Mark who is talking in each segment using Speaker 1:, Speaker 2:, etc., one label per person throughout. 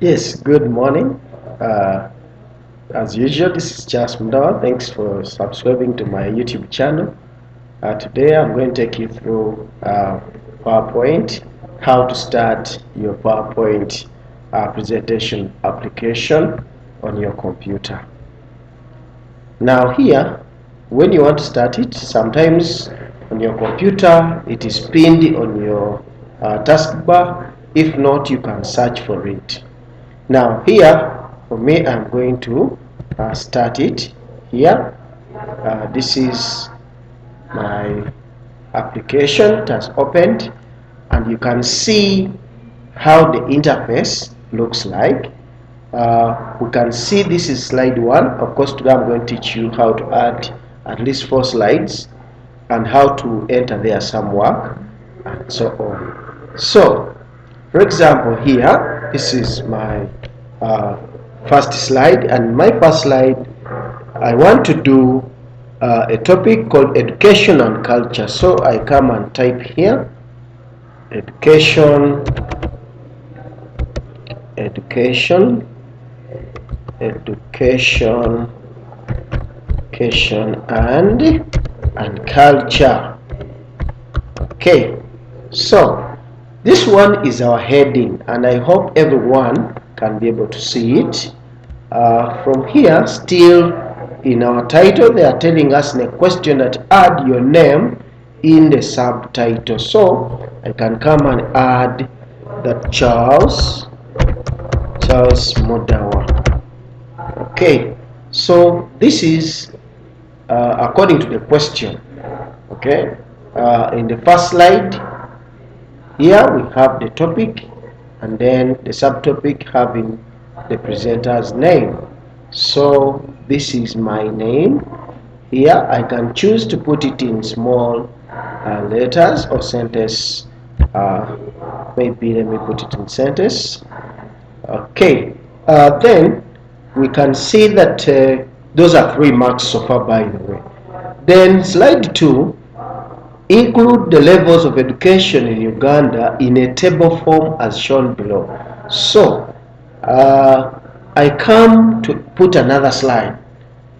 Speaker 1: Yes, good morning. Uh, as usual, this is Charles Mdawa. Thanks for subscribing to my YouTube channel. Today I'm going to take you through PowerPoint, how to start your PowerPoint presentation application on your computer. Now here, when you want to start it, sometimes on your computer it is pinned on your taskbar. If not, you can search for it. Now here, for me, I'm going to start it here. This is my application. It has opened, and you can see how the interface looks like. We can see this is slide 1. Of course, today I'm going to teach you how to add at least 4 slides and how to enter there some work and so on. So, for example, here, this is my first slide, and my first slide, I want to do a topic called education and culture. So I come and type here, education, education, education, education and culture. Okay, so this one is our heading, and I hope everyone can be able to see it. From here, still in our title, they are telling us in a question that add your name in the subtitle. So I can come and add that Charles Mdawa. Okay, so this is according to the question. Okay, in the first slide here we have the topic, and then the subtopic having the presenter's name. So this is my name. Here I can choose to put it in small letters or sentence. Maybe let me put it in sentence. Okay, then we can see that those are 3 marks so far, by the way. Then slide 2, include the levels of education in Uganda in a table form as shown below. So I come to put another slide.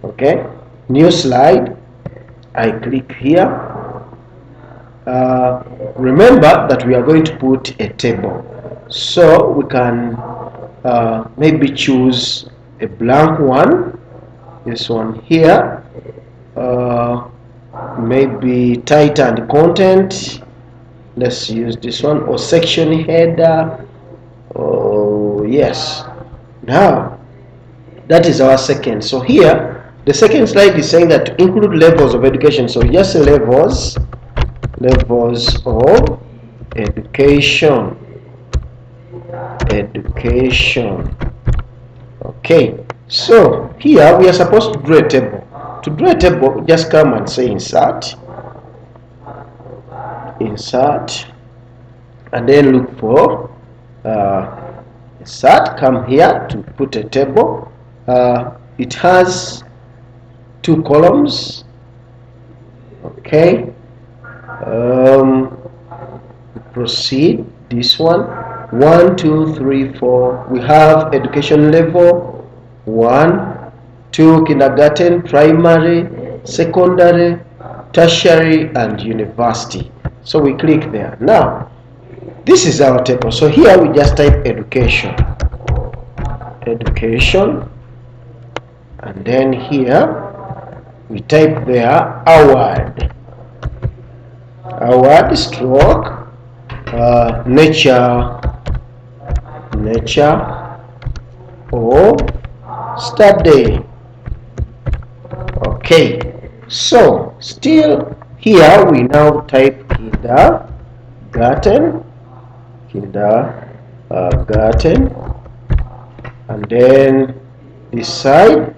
Speaker 1: Okay, new slide. I click here. Remember that we are going to put a table, so we can maybe choose a blank one, this one here, maybe title and content. Let's use this one, or section header. Oh yes, now that is our second. So here the second slide is saying that to include levels of education. So just say levels of education. Okay, so here we are supposed to draw a table. To draw a table, just come and say insert, and then look for insert. Come here to put a table. It has 2 columns. Okay, proceed. This one, 1, 2, 3, 4. We have education level 1, 2, kindergarten, primary, secondary, tertiary, and university. So we click there. Now this is our table. So here we just type education, and then here we type there award stroke nature or study. Okay, so still here we now type kindergarten, and then this side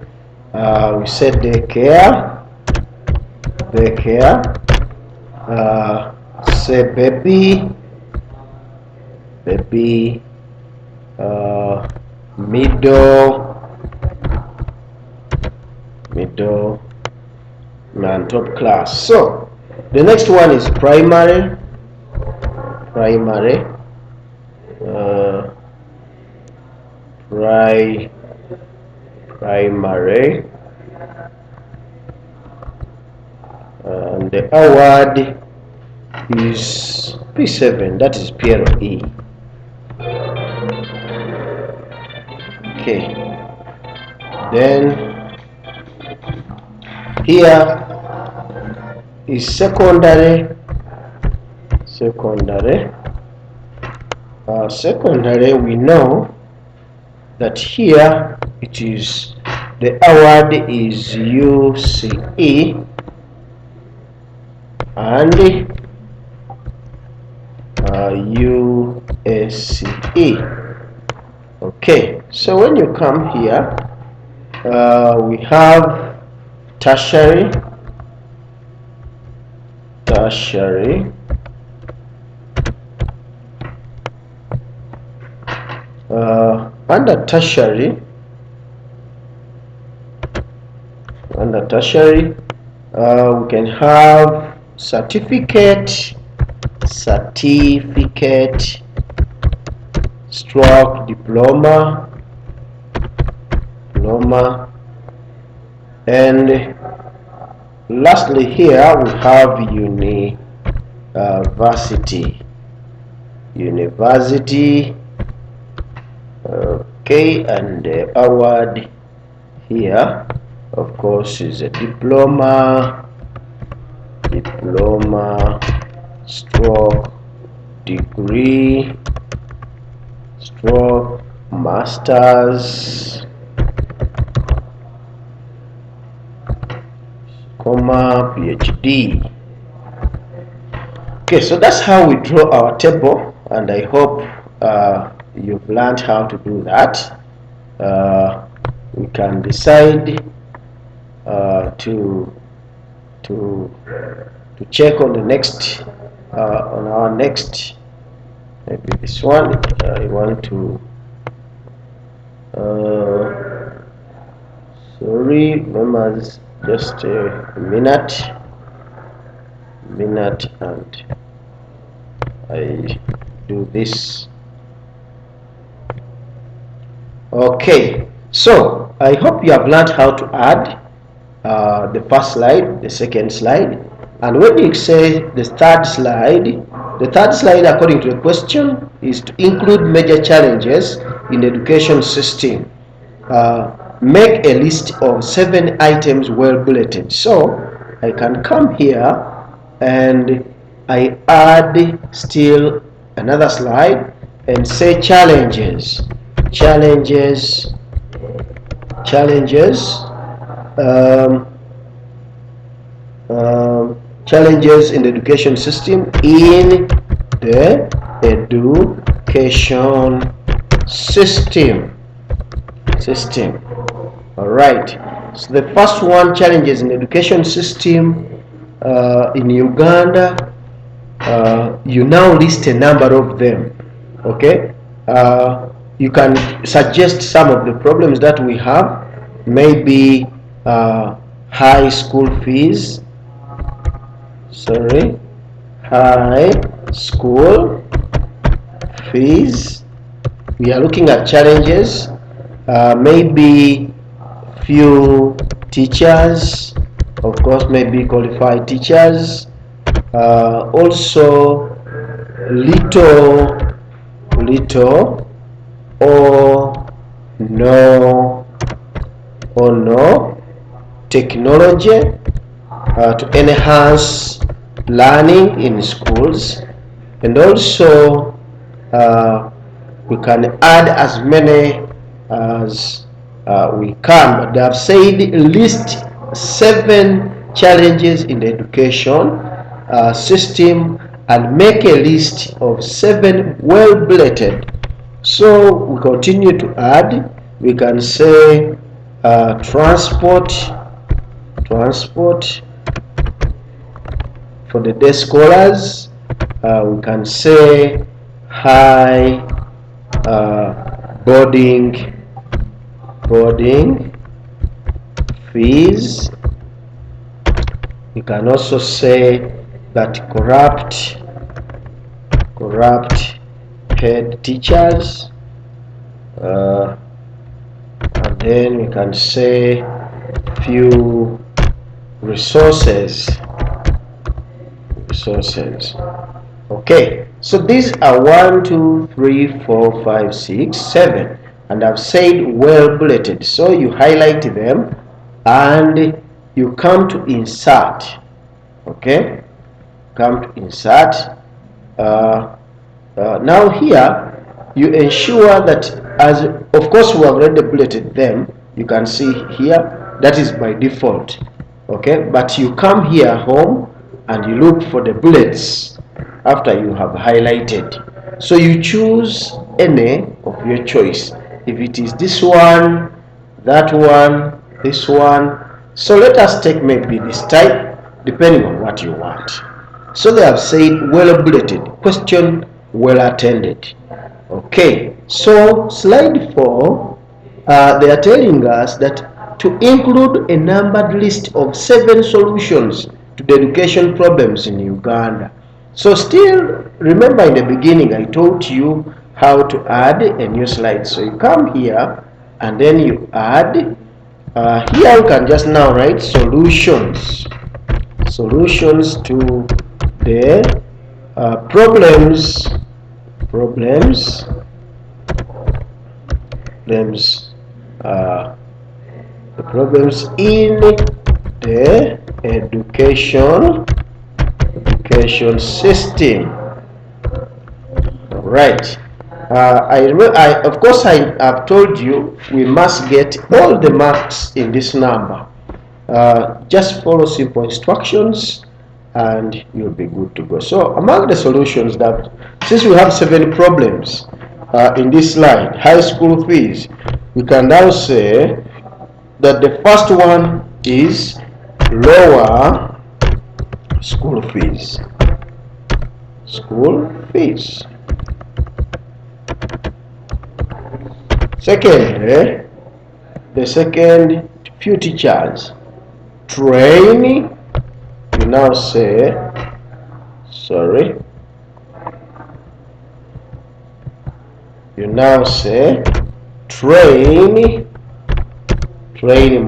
Speaker 1: we said daycare, say baby, middle and top class. So the next one is primary, primary, and the award is P7, that is PLE. Okay, then here is secondary. Secondary, we know that here it is, the award is UCE and USCE. Okay, so when you come here, we have tertiary. Under tertiary, we can have certificate, stroke diploma, and lastly here we have university. Okay, and the award here, of course, is a diploma, stroke degree, stroke masters, PhD. Okay, so that's how we draw our table, and I hope you've learned how to do that. We can decide to check on the next on our next, maybe this one. I want to sorry, remember, just a minute, and I do this. Okay, so I hope you have learned how to add the first slide, the second slide, and when you say the third slide according to the question is to include major challenges in the education system. Make a list of 7 items well bulleted. So I can come here and I add still another slide and say challenges challenges in the education system, in the education system. All right, so the first one, challenges in the education system in Uganda. You now list a number of them. Okay, you can suggest some of the problems that we have, maybe high school fees, high school fees. We are looking at challenges, maybe few teachers, of course, maybe qualified teachers, also little or no technology to enhance learning in schools, and also we can add as many as we can. But they have said list 7 challenges in the education system and make a list of 7 well bulleted. So we continue to add. We can say transport for the day scholars. We can say high boarding fees. You can also say that corrupt head teachers. and then we can say few resources. Okay, so these are 1 2 3 4 5 6 7, and I've said well bulleted, so you highlight them and you come to insert. Okay, come to insert. Now here you ensure that, as of course we have already bulleted them, you can see here that is by default. Okay, but you come here home and you look for the bullets after you have highlighted. So you choose any of your choice. If it is this one, that one, this one. So let us take maybe this type, depending on what you want. So they have said well bulleted, question well attended. Okay, so slide 4, they are telling us that to include a numbered list of 7 solutions to the education problems in Uganda. So still, remember in the beginning I taught you how to add a new slide. So you come here and then you add. Here you can just now write solutions to the problems in the education system. Right. Of course I have told you we must get all the marks in this number. Just follow simple instructions and you'll be good to go. So among the solutions, that since we have 7 problems in this slide, high school fees, we can now say that the first one is lower school fees. Secondly, the second, few teachers. Train, you now say, train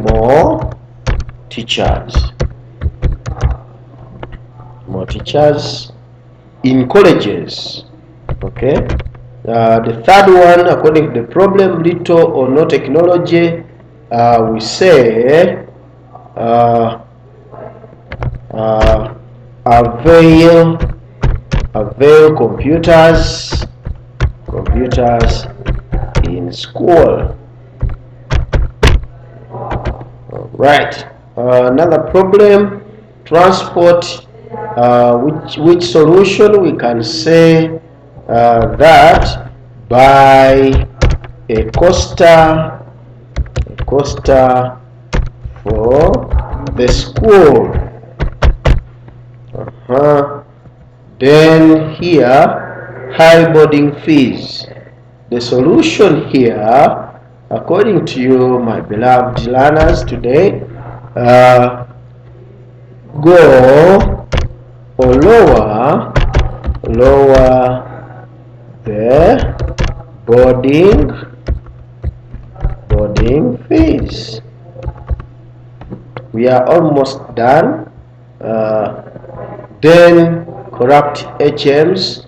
Speaker 1: more teachers. In colleges. Okay. The third one, according to the problem, little or no technology, we say avail computers in school. Right. Another problem, transport. Which solution? We can say that by a coaster for the school. Then here, high boarding fees. The solution here, according to you, my beloved learners today, go or lower the boarding fees. We are almost done. Then corrupt HMs,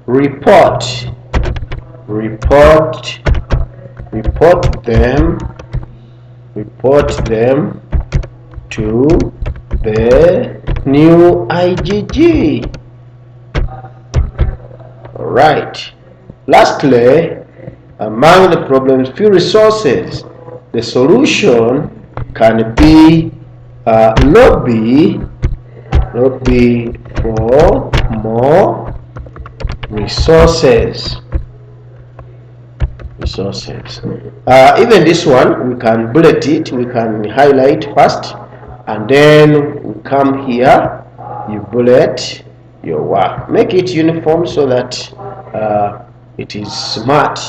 Speaker 1: report them to the new IGG. Right. Lastly, among the problems, few resources. The solution can be lobby for more resources. Even this one, we can bullet it, we can highlight first, and then we come here, you bullet your work. Make it uniform so that it is smart.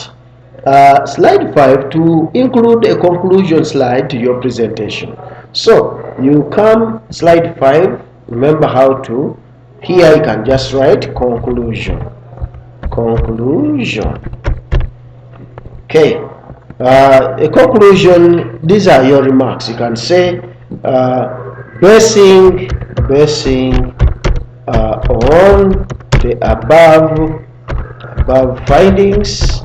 Speaker 1: Slide 5, to include a conclusion slide to your presentation. So you come slide 5, remember how to, here you can just write conclusion. Okay, A conclusion, these are your remarks. You can say basing on the above findings,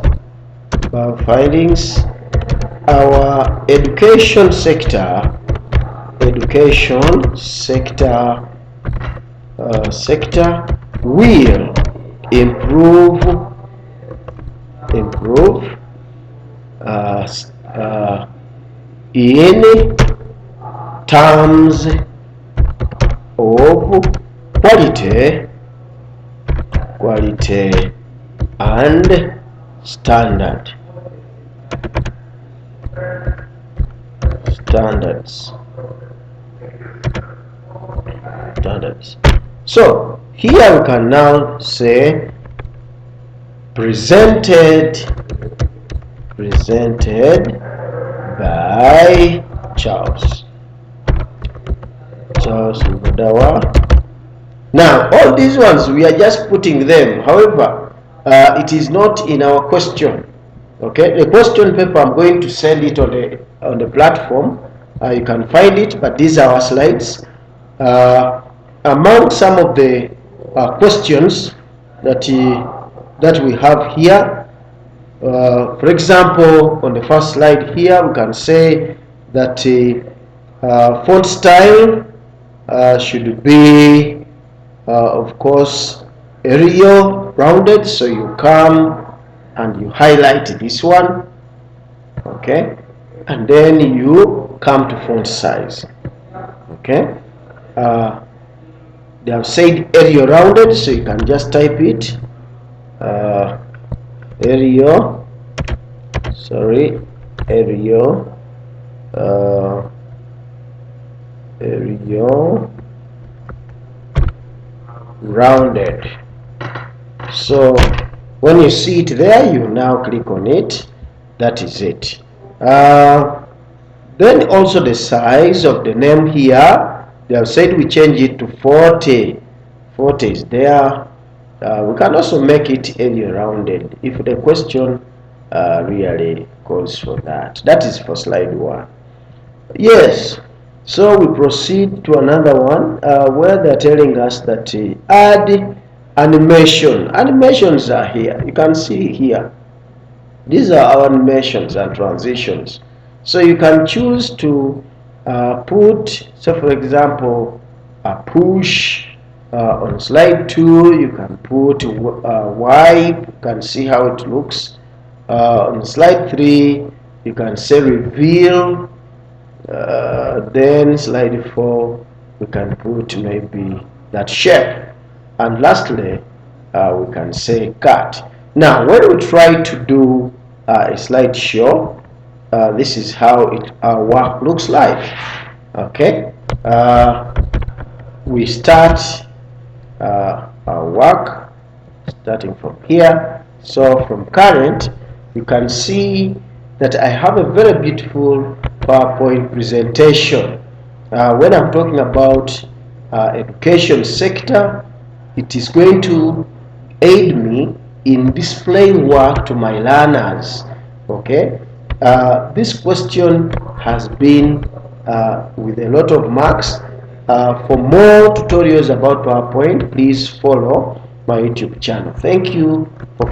Speaker 1: our education sector will improve in terms of quality and standards. So here we can now say presented by Charles Mudawa. Now all these ones we are just putting them, however it is not in our question. Okay, the question paper, I'm going to send it on the platform. You can find it, but these are our slides. Among some of the questions that we have here, for example, on the first slide here, we can say that font style should be, of course, Arial rounded. So you come and you highlight this one, okay, and then you come to font size. Okay, they have said Arial rounded, so you can just type it. Arial rounded. So when you see it there, you now click on it. That is it. Then also the size of the name here, they have said we change it to 40. 40 is there. We can also make it area rounded if the question really calls for that. That is for slide 1. Yes, so we proceed to another one where they're telling us that add animation. Animations are here. You can see here. These are our animations and transitions. So you can choose to put, so for example, a push. On slide 2, you can put wipe. You can see how it looks. On slide 3, you can say reveal. Then slide 4, we can put maybe that shape. And lastly, we can say cut. Now, when we try to do a slideshow, this is how our work looks like. Okay, we start our work starting from here. So from current, you can see that I have a very beautiful PowerPoint presentation. When I'm talking about education sector, it is going to aid me in displaying work to my learners. Okay, this question has been with a lot of marks. For more tutorials about PowerPoint, please follow my YouTube channel. Thank you for